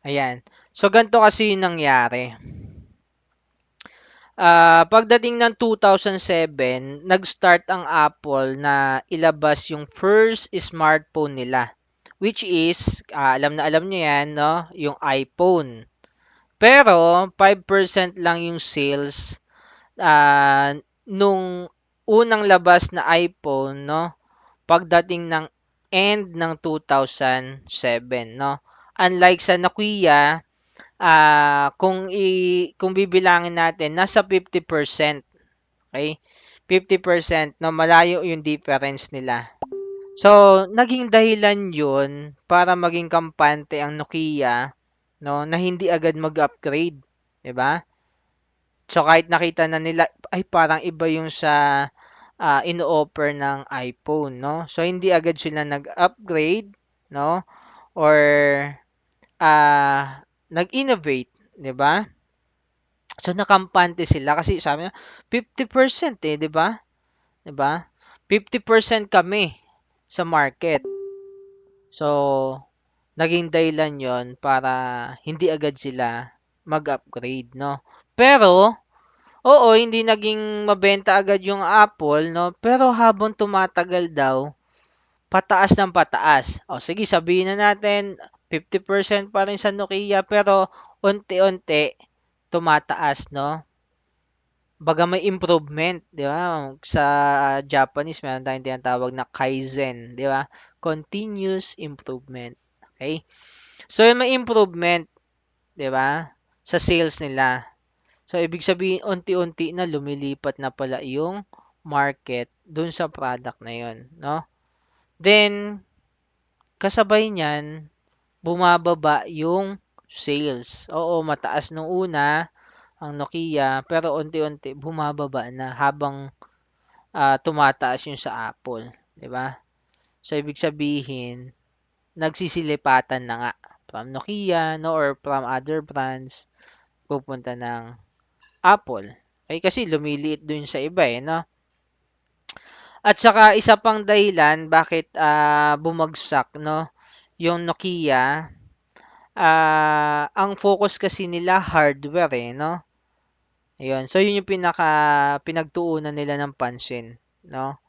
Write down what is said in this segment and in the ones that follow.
Ayan. So, ganito kasi yung nangyari. Pagdating ng 2007, nag-start ang Apple na ilabas yung first smartphone nila, which is, alam na alam niyo yan, no? Yung iPhone. Pero, 5% lang yung sales nung unang labas na iPhone, no? Pagdating ng end ng 2007, no? Unlike sa Nokia, kung bibilangin natin, nasa 50%, okay? 50%, no, malayo yung difference nila. So, naging dahilan yun para maging kampante ang Nokia, no, na hindi agad mag-upgrade, 'di ba? So, kahit nakita na nila, ay parang iba yung sa ino-offer ng iPhone, no? So, hindi agad sila nag-upgrade, no? Or nag-innovate, 'di ba? So, nakampante sila kasi sabi niya, 50% eh, 'di ba? 'Di ba? 50% kami sa market. So, naging dahilan 'yon para hindi agad sila mag-upgrade, no? Pero, oo, hindi naging mabenta agad yung Apple, no? Pero habang tumatagal daw, pataas ng pataas. O sige, sabihin na natin 50% pa rin sa Nokia pero unti-unti tumataas, no? Baga may improvement, 'di ba? Sa Japanese meron tayong tinatawag na kaizen, 'di ba? Continuous improvement. Okay? So yung may improvement, 'di ba? Sa sales nila. So ibig sabihin unti-unti na lumilipat na pala yung market dun sa product na 'yon, no? Then kasabay niyan bumababa yung sales. Oo, mataas nung una ang Nokia pero unti-unti bumababa na habang tumataas yung sa Apple, 'di ba? So ibig sabihin, nagsisilipatan na nga from Nokia, no, or from other brands pupunta ng Apple. Okay, kasi lumiliit dun sa iba eh, no? At saka isa pang dahilan bakit bumagsak, no, yung Nokia, ang focus kasi nila hardware eh, no? Ayun. So yun yung pinagtuunan nila ng pansin, no?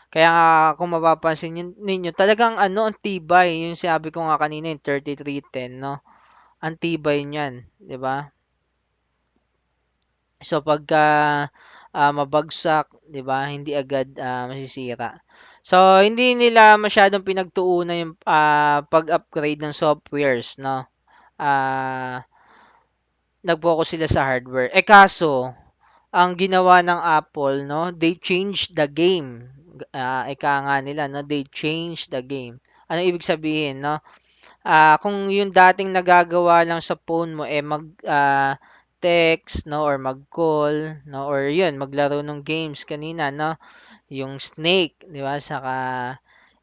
Kaya nga kung mapapansin ninyo, talagang ano, ang tibay. Yung sabi ko nga kanina, yung 3310, no? Ang tibay niyan, 'di ba? So pagka mabagsak, 'di ba? Hindi agad masisira. So hindi nila masyadong pinagtuunan yung pag-upgrade ng softwares, no? Ah, nag-focus sila sa hardware. Eh kaso, ang ginawa ng Apple, no, they changed the game. Ika nga nila, no, they changed the game. Ano ibig sabihin, no? Kung yung dating nagagawa lang sa phone mo, eh mag text, no, or mag-call, no, or yun, maglaro ng games kanina, no, yung Snake, di ba, saka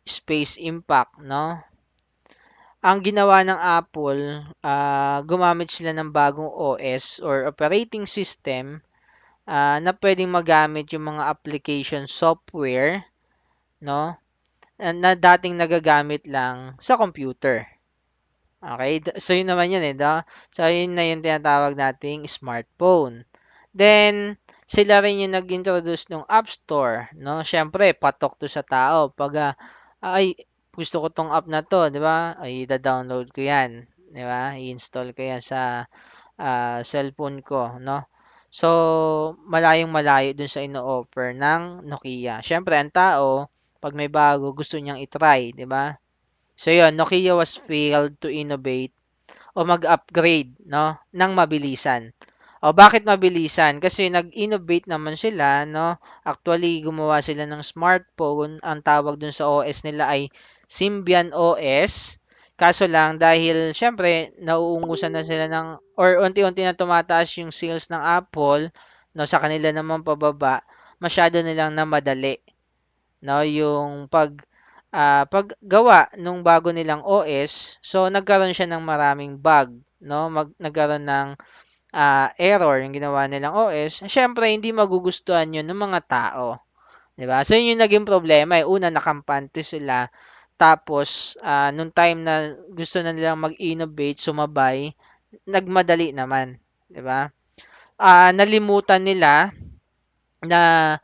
Space Impact, no? Ang ginawa ng Apple, gumamit sila ng bagong OS or operating system na pwedeng magamit yung mga application software, no? Na dating nagagamit lang sa computer. Okay? So, yun naman yun eh. So, yun na yung tinatawag nating smartphone. Then, sila rin yung nag-introduce ng App Store, no? Siyempre, patok to sa tao. Pag, ay, gusto ko tong app na to, di ba? Ay, da-download ko yan. Di ba? I-install ko yan sa cellphone ko, no? So, malayong malayo dun sa ino-offer ng Nokia. Siyempre, ang tao, pag may bago, gusto niyang itry, di ba? So, yun, Nokia was failed to innovate o mag-upgrade, no, ng mabilisan. O bakit mabilisan? Kasi nag-innovate naman sila, no? Actually, gumawa sila ng smartphone. Ang tawag dun sa OS nila ay Symbian OS. Kaso lang dahil syempre nauungusan na sila ng or unti-unti na tumataas yung sales ng Apple, no, sa kanila naman pababa, masyado nilang namadali, no, yung paggawa nung bago nilang OS. So nagkaroon siya ng maraming bug, no? Nagkaroon ng error yung ginawa nilang OS. Siyempre hindi magugustuhan 'yun ng mga tao, 'di ba? So yun yung naging problema, eh. Una, nakampante sila. Tapos, nung time na gusto na nilang mag-innovate, sumabay, nagmadali naman, 'di ba? Nalimutan nila na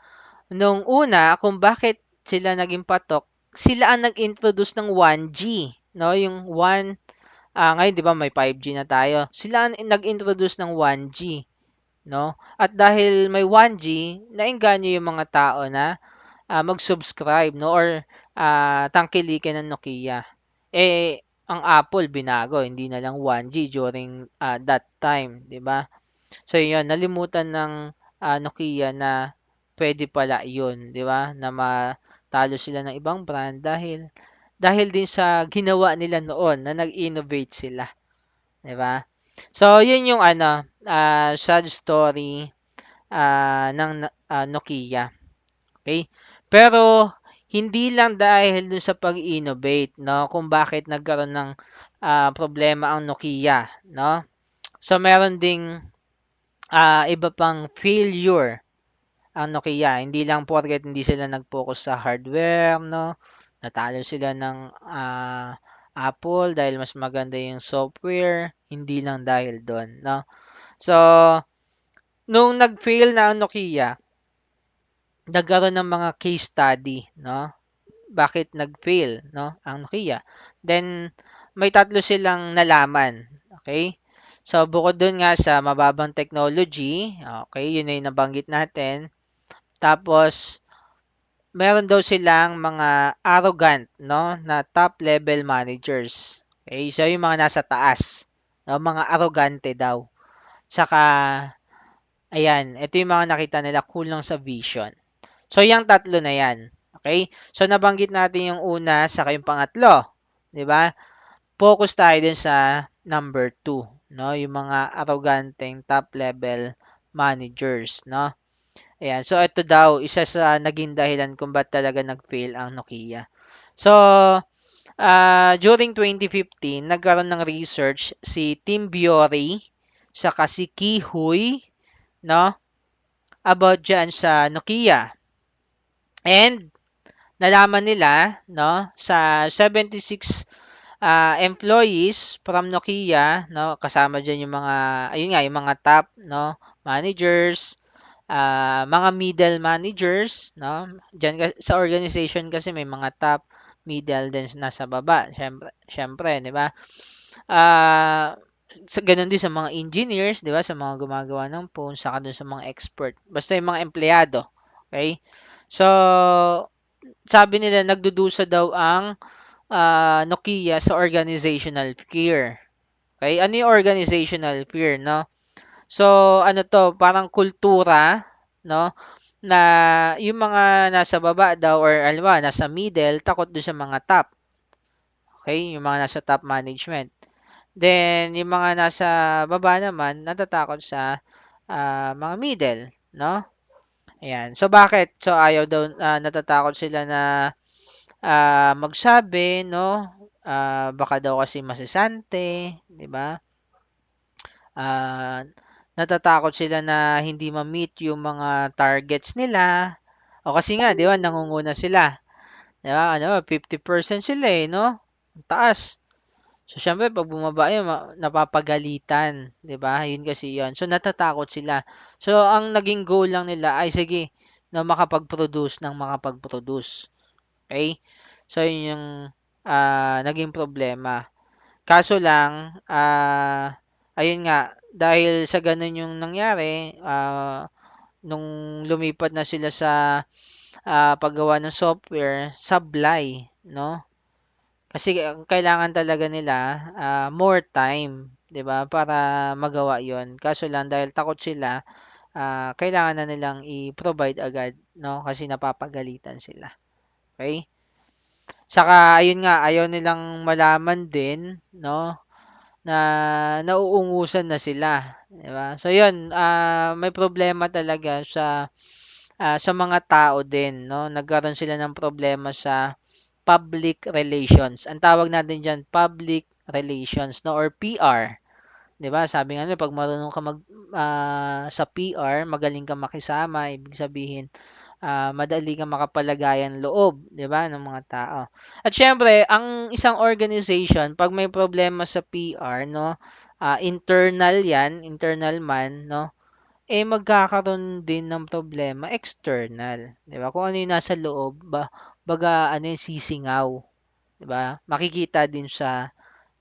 nung una kung bakit sila naging patok, sila ang nag-introduce ng 1G, no? Yung ngayon 'di ba may 5G na tayo. Sila ang nag-introduce ng 1G, no? At dahil may 1G, naengganyo yung mga tao na mag-subscribe, no? Or tangkilikin ng Nokia. Ang Apple binago, hindi na lang 1G during that time, 'di ba? So yun, nalimutan ng Nokia na pwede pala yun, 'di ba? Na matalo sila ng ibang brand dahil din sa ginawa nila noon na nag-innovate sila, 'di ba? So yun yung sad story ng Nokia. Okay? Pero hindi lang dahil dun sa pag-innovate, no, kung bakit nagkaroon ng problema ang Nokia, no? So meron ding iba pang failure ang Nokia. Hindi lang porket hindi sila nag-focus sa hardware, no? Natalo sila ng Apple dahil mas maganda yung software. Hindi lang dahil doon, no? So, nung nag-fail na ang Nokia, nagkaroon ng mga case study, no? Bakit nag-fail, no? Ang Nokia. Then, may tatlo silang nalaman. Okay? So, bukod dun nga sa mababang technology, okay, yun na yung nabanggit natin. Tapos, meron daw silang mga arrogant, no, na top level managers. Okay, so yung mga nasa taas, no, mga arrogante daw. Saka, ayan, ito yung mga nakita nila kulang sa vision. So, yung tatlo na yan. Okay? So, nabanggit natin yung una sa yung pangatlo. 'Di ba? Focus tayo din sa number two, no? Yung mga arroganteng top level managers, no? Ayan. So, ito daw, isa sa naging dahilan kung ba't talaga nag-fail ang Nokia. So, during 2015, nagkaroon ng research si Tim Biori, saka si Kihui, no? About dyan sa Nokia. And, nalaman nila, no, sa 76 employees from Nokia, no, kasama diyan yung mga ayun nga, yung mga top, no, managers, mga middle managers, no? Diyan sa organization kasi may mga top, middle, then nasa baba. Syempre, 'di ba? Ah, ganun din sa mga engineers, 'di ba? Sa mga gumagawa ng phone, saka dun sa mga expert. Basta yung mga empleyado. Okay? So, sabi nila nagdudusa daw ang Nokia sa organizational fear. Okay? Ano yung organizational fear, no? So, ano to, parang kultura, no? Na yung mga nasa baba daw or alam nasa middle, takot doon sa mga top. Okay? Yung mga nasa top management. Then, yung mga nasa baba naman, natatakot sa mga middle, no? Ayan. So, bakit? So, ayaw daw, natatakot sila na magsabi, no? Baka daw kasi masisante, 'di ba? Ah, natatakot sila na hindi ma-meet yung mga targets nila. O kasi nga, 'di ba, nangunguna sila. 'Di ba? 50% sila no? Ang taas. So, syempre, pag bumaba yun, napapagalitan, 'di ba? Yun kasi yun. So, natatakot sila. So, ang naging goal lang nila ay, sige, na makapag-produce ng makapag-produce. Okay? So, yun yung naging problema. Kaso lang, ayun nga, dahil sa ganun yung nangyari, nung lumipat na sila sa paggawa ng software, sablay, no? Kasi ang kailangan talaga nila more time, 'di ba? Para magawa 'yon. Kaso lang dahil takot sila, kailangan na nilang i-provide agad, no? Kasi napapagalitan sila. Okay? Saka ayun nga, ayaw nilang malaman din, no? Na nauungusan na sila, 'di ba? So 'yun, may problema talaga sa mga tao din, no? Nagkaroon sila ng problema sa public relations. Ang tawag natin diyan public relations, no, or PR, 'di ba? Sabi nga nila pag marunong ka sa PR, magaling ka makisama, ibig sabihin madali kang makapalagayan loob, 'di ba, ng mga tao. At siyempre, ang isang organization 'pag may problema sa PR 'no, internal 'yan, internal man 'no, magkakaroon din ng problema external, 'di ba? Kung ano yung nasa loob baga ano yung sisingaw, 'di ba? Makikita din sa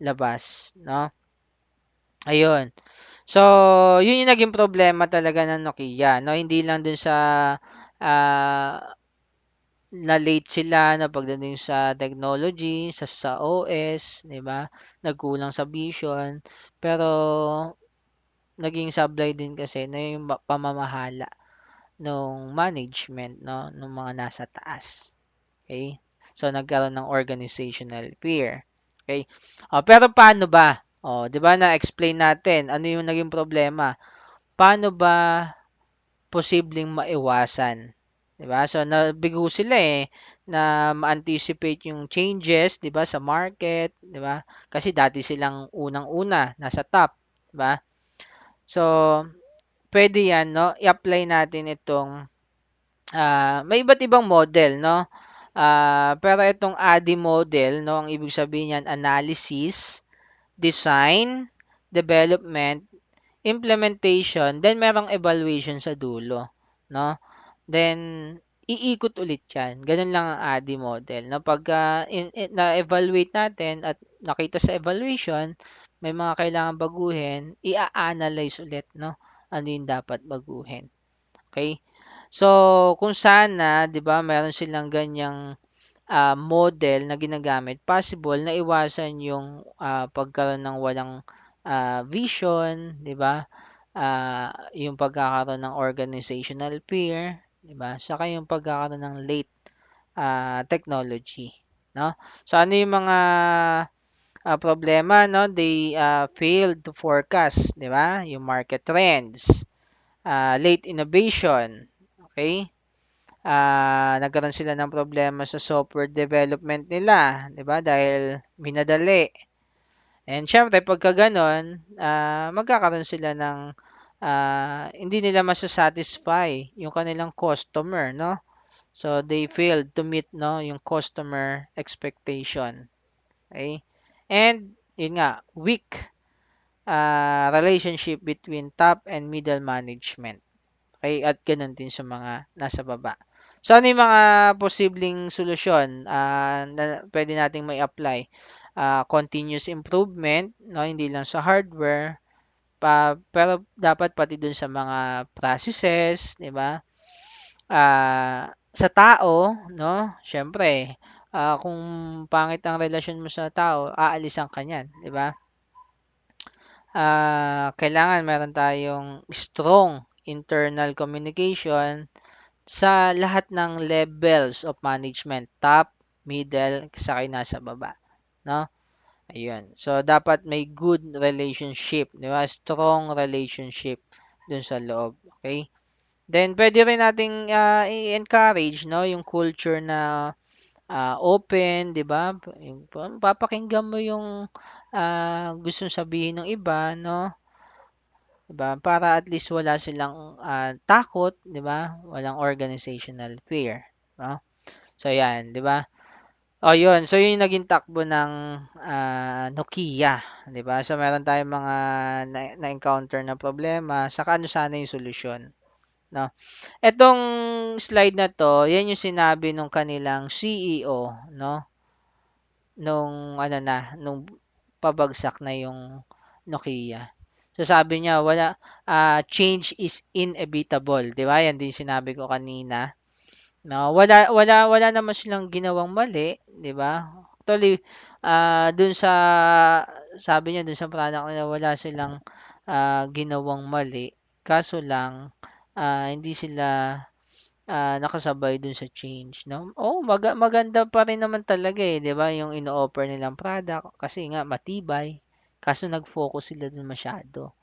labas, 'no? Ayun. So, yun yung naging problema talaga ng Nokia, 'no? Hindi lang dun sa ah, na late sila na pagdating sa technology, sa OS, 'di ba? Nagkulang sa vision, pero naging sablay din kasi na yung pamamahala nung management 'no, nung mga nasa taas. Okay? So nagkaroon ng organizational fear. Okay? Pero paano ba? 'Di ba na-explain natin ano yung naging problema. Paano ba posibleng maiwasan? 'Di ba? So nabigo sila na ma-anticipate yung changes, 'di ba, sa market, 'di ba? Kasi dati silang unang-una, nasa top, 'di ba? So pwede 'yan 'no, i-apply natin itong may iba't ibang model 'no. Pero itong ADDIE model 'no, ang ibig sabihin niyan analysis, design, development, implementation, then merong evaluation sa dulo 'no. Then iikot ulit 'yan, gano'n lang ang ADDIE model 'no. Pagka na-evaluate natin at nakita sa evaluation, may mga kailangang baguhin, i-a-analyze ulit 'no, ano yung dapat baguhin, okey? So, kung sana 'di ba meron silang ganiyang, model na ginagamit, possible na iwasan yung, pagkaroon ng walang, vision, 'di ba? Yung pagkakaroon ng organizational fear, 'di ba? Saka yung pagkakaroon ng late, technology, 'no? So, ano yung mga, problema 'no? They, failed to forecast, 'di ba? Yung market trends, late innovation, okay? Nagkaroon sila ng problema sa software development nila, 'di ba? Dahil minadali. And syempre pagka gano'n, magkakaroon sila ng hindi nila masa-satisfy yung kanilang customer, 'no? So they failed to meet 'no, yung customer expectation, okay? And yun nga, weak relationship between top and middle management. Okay, at gano'n din sa mga nasa baba. So, ano yung mga posibleng solusyon, na puwede nating mai-apply? Continuous improvement 'no, hindi lang sa hardware, pero dapat pati dun sa mga processes, 'di ba? Sa tao 'no, siyempre, kung pangit ang relasyon mo sa tao, aalisan ka niyan, 'di ba? Kailangan meron tayong strong internal communication sa lahat ng levels of management, top, middle, saka yung nasa baba, 'no? Ayun. So, dapat may good relationship, 'di ba? Strong relationship dun sa loob, okay? Then puwede rin nating, i-encourage 'no, yung culture na, open, 'di ba? Yung papakinggan mo yung, gustong sabihin ng iba 'no, 'di ba? Para at least wala silang, takot, 'di ba? Walang organizational fear, 'no? So 'yan, 'di ba? Oh, 'yun. So 'yun yung naging takbo ng, Nokia, 'di ba? So meron tayong mga na-encounter na problema saka ano sana yung solusyon, 'no? Etong slide na 'to, 'yan yung sinabi nung kanilang CEO, 'no, nung pabagsak na yung Nokia. So sabi niya "Change is inevitable." 'Di ba, 'yan din sinabi ko kanina. No, wala naman silang ginawang mali, 'di ba? Actually, dun sa sabi niya dun sa product nila wala silang, ginawang mali. Kaso lang, hindi sila, nakasabay dun sa change, 'no? Oo, maganda pa rin naman talaga, 'di ba, yung ino-offer nilang product kasi nga matibay. Kaso nag-focus sila dun masyado,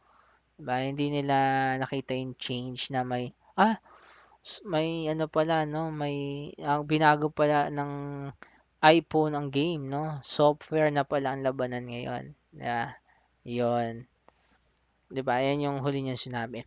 'di ba? Hindi nila nakita yung change na may ano pala 'no, ang binago pala ng iPhone ang game 'no, software na pala ang labanan ngayon, 'yon, 'di ba? 'Yan yung huli niyang sinabi.